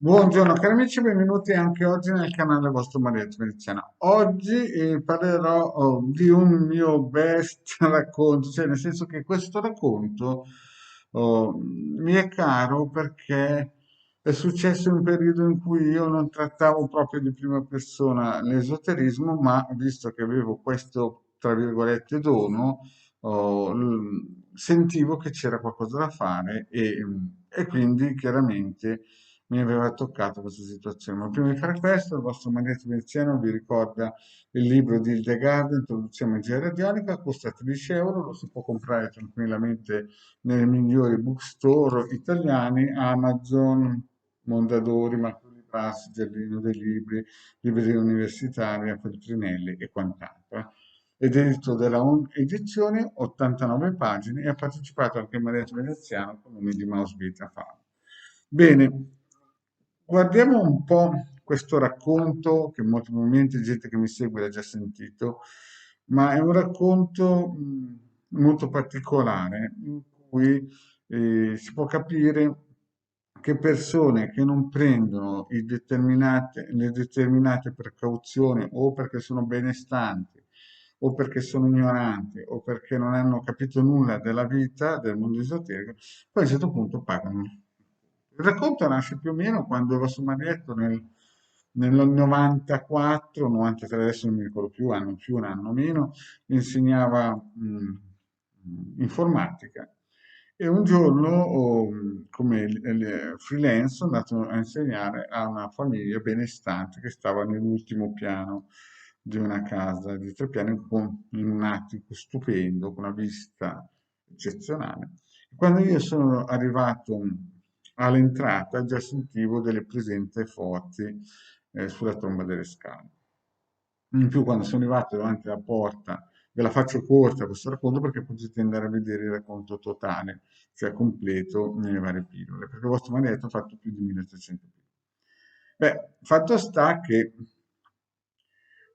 Buongiorno cari amici, benvenuti anche oggi nel canale vostro Marietto Veneziano. Oggi parlerò di un mio best racconto, cioè nel senso che questo racconto mi è caro perché è successo in un periodo in cui io non trattavo proprio di prima persona l'esoterismo, ma visto che avevo questo, tra virgolette, dono, sentivo che c'era qualcosa da fare e quindi chiaramente mi aveva toccato questa situazione. Ma prima di fare questo, il vostro Marietto Veneziano vi ricorda il libro di Hildegard, Introduzione a magia radionica, costa 13 euro, lo si può comprare tranquillamente nelle migliori bookstore italiani, Amazon, Mondadori, Marco di Passi, Giardino dei Libri, Libreria Universitaria, Feltrinelli e quant'altro. Ed edito dalla On Edizione, 89 pagine, e ha partecipato anche Marietto Veneziano con nome di Mouse Vita Fab. Bene, guardiamo un po' questo racconto che molto probabilmente gente che mi segue l'ha già sentito, ma è un racconto molto particolare in cui si può capire che persone che non prendono le determinate precauzioni o perché sono benestanti o perché sono ignoranti o perché non hanno capito nulla della vita, del mondo esoterico, poi a un certo punto pagano. Il racconto nasce più o meno quando ero su Marietto nel 94, 93, adesso non mi ricordo più, un anno meno, insegnava informatica. E un giorno, come freelance, sono andato a insegnare a una famiglia benestante che stava nell'ultimo piano di una casa di 3 piani in un attico stupendo, con una vista eccezionale. Quando io sono arrivato all'entrata, già sentivo delle presenze forti sulla tromba delle scale. In più, quando sono arrivato davanti alla porta, ve la faccio corta questo racconto perché potete andare a vedere il racconto totale, cioè completo nelle varie pillole, perché il vostro maledetto ha fatto più di 1300 pillole. Beh, fatto sta che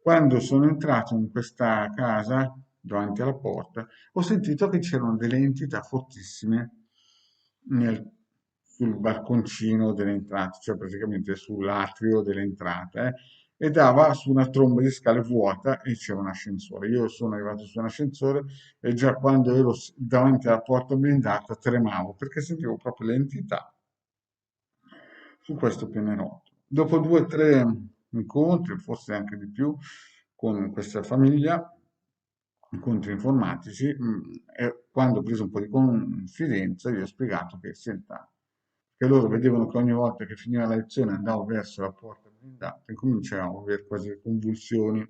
quando sono entrato in questa casa, davanti alla porta, ho sentito che c'erano delle entità fortissime nel- sul balconcino dell'entrata, cioè praticamente sull'atrio dell'entrata, e dava su una tromba di scale vuota e c'era un ascensore. Io sono arrivato su un ascensore e già quando ero davanti alla porta blindata tremavo perché sentivo proprio l'entità su questo pianerottolo. Dopo 2 o 3 incontri, forse anche di più, con questa famiglia, incontri informatici, e quando ho preso un po' di confidenza, gli ho spiegato che senta, che loro vedevano che ogni volta che finiva la lezione andavo verso la porta blindata e cominciavo a avere quasi le convulsioni.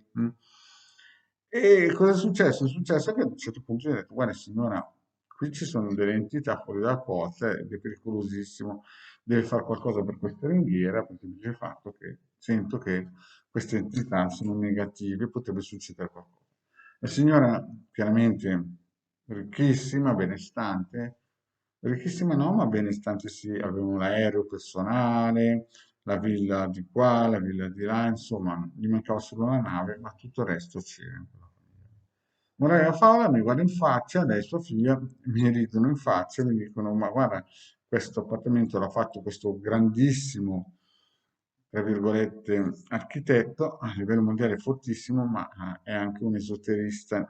E cosa è successo? È successo che a un certo punto gli ho detto, guarda signora, qui ci sono delle entità fuori dalla porta ed è pericolosissimo, deve fare qualcosa per questa ringhiera, per il semplice fatto che sento che queste entità sono negative, potrebbe succedere qualcosa. La signora, chiaramente ricchissima, benestante, ricchissima no, ma benestante sì, avevano l'aereo personale, la villa di qua, la villa di là, insomma, gli mancava solo la nave, ma tutto il resto c'era in quella famiglia. Morella Favola mi guarda in faccia, lei e sua figlia mi ridono in faccia e mi dicono, ma guarda, questo appartamento l'ha fatto questo grandissimo, tra virgolette, architetto a livello mondiale fortissimo, ma è anche un esoterista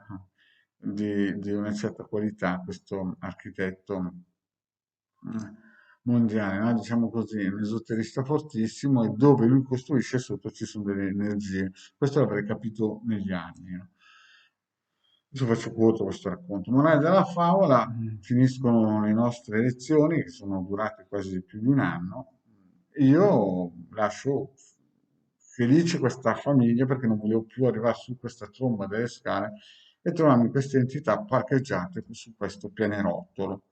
di una certa qualità, questo architetto mondiale, no? Diciamo così, un esoterista fortissimo e dove lui costruisce sotto ci sono delle energie. Questo l'avrei capito negli anni. No? Adesso faccio corto questo racconto. Morale della favola, finiscono le nostre lezioni, che sono durate quasi più di un anno. Io lascio felice questa famiglia perché non volevo più arrivare su questa tromba delle scale e trovarmi queste entità parcheggiate su questo pianerottolo.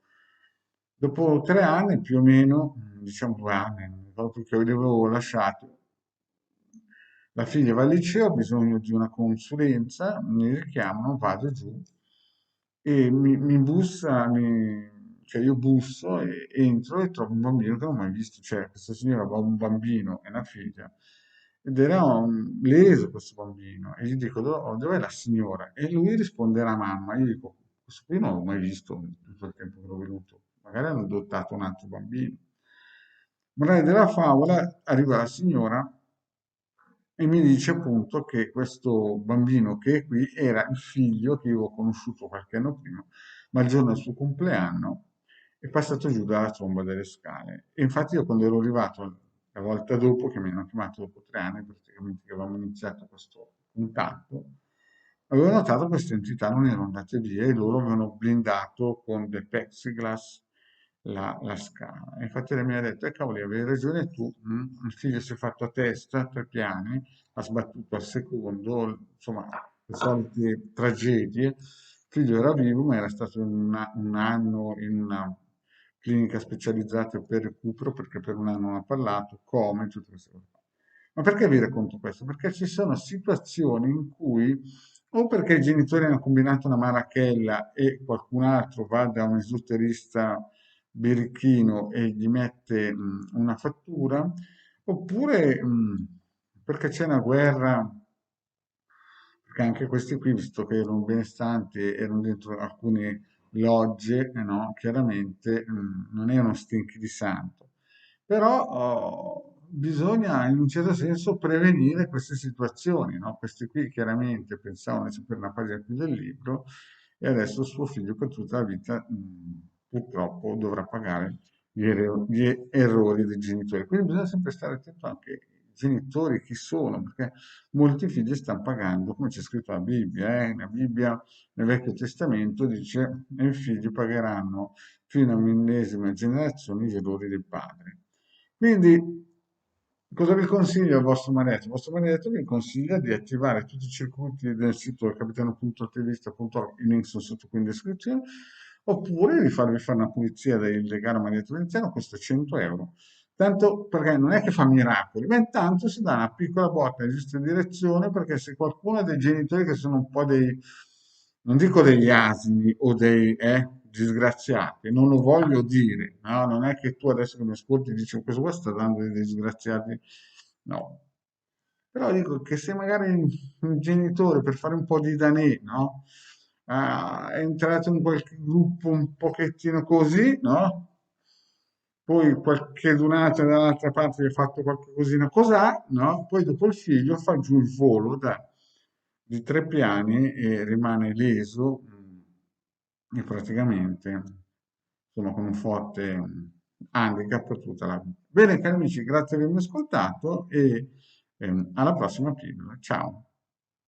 Dopo 3 anni, più o meno, diciamo 2 anni, non mi ricordo più che avevo lasciato, la figlia va al liceo, ho bisogno di una consulenza, mi richiamano, vado giù e cioè io busso e entro e trovo un bambino che non ho mai visto, cioè questa signora aveva un bambino e una figlia ed era leso questo bambino e gli dico dov'è la signora? E lui risponde alla mamma, io dico questo qui non l'ho mai visto in tutto il tempo che l'ho venuto, magari hanno adottato un altro bambino. Morale della favola, arriva la signora e mi dice appunto che questo bambino che è qui era il figlio che io ho conosciuto qualche anno prima, ma il giorno del suo compleanno è passato giù dalla tromba delle scale. E infatti io quando ero arrivato la volta dopo, che mi hanno chiamato dopo 3 anni, praticamente che avevamo iniziato questo contatto, avevo notato che queste entità non erano andate via e loro avevano blindato con del plexiglass la scala. E infatti lei mi ha detto, cavoli, avevi ragione tu, il figlio si è fatto a testa, 3 piani, ha sbattuto al secondo, insomma, le solite tragedie. Il figlio era vivo, ma era stato un anno in una clinica specializzata per recupero, perché per un anno non ha parlato, come, tutte queste cose qua. Ma perché vi racconto questo? Perché ci sono situazioni in cui o perché i genitori hanno combinato una marachella e qualcun altro va da un esoterista birichino e gli mette una fattura, oppure perché c'è una guerra, perché anche questi qui, visto che erano benestanti, erano dentro alcune logge, no? Chiaramente non erano stinchi di santo. Però bisogna in un certo senso prevenire queste situazioni, no? Questi qui chiaramente pensavano di sapere una pagina più del libro e adesso suo figlio per tutta la vita purtroppo dovrà pagare gli errori dei genitori. Quindi bisogna sempre stare attento anche ai genitori, chi sono, perché molti figli stanno pagando, come c'è scritto nella Bibbia, nella Bibbia, nel Vecchio Testamento dice, e i figli pagheranno fino all'ennesima generazione gli errori del padre. Quindi, cosa vi consiglio al vostro maretto? Il vostro maretto vi consiglia di attivare tutti i circuiti del sito capitano.attivista.org, i link sono sotto qui in descrizione, oppure di farvi fare una pulizia del legale maledetto veneziano, costa 100 euro. Tanto perché non è che fa miracoli, ma intanto si dà una piccola botta in giusta direzione, perché se qualcuno dei genitori che sono un po' dei, non dico degli asini o dei disgraziati, non lo voglio dire, no? Non è che tu adesso che mi ascolti dici questo qua sta dando dei disgraziati, no. Però dico che se magari un genitore per fare un po' di danè, no? È entrato in qualche gruppo un pochettino così, no? Poi qualche dunata dall'altra parte gli ha fatto qualche cosina cos'ha, no? Poi dopo il figlio fa giù il volo di 3 piani e rimane leso e praticamente insomma con un forte handicap per tutta la vita. Bene cari amici, grazie di avermi ascoltato e alla prossima pillola. Ciao!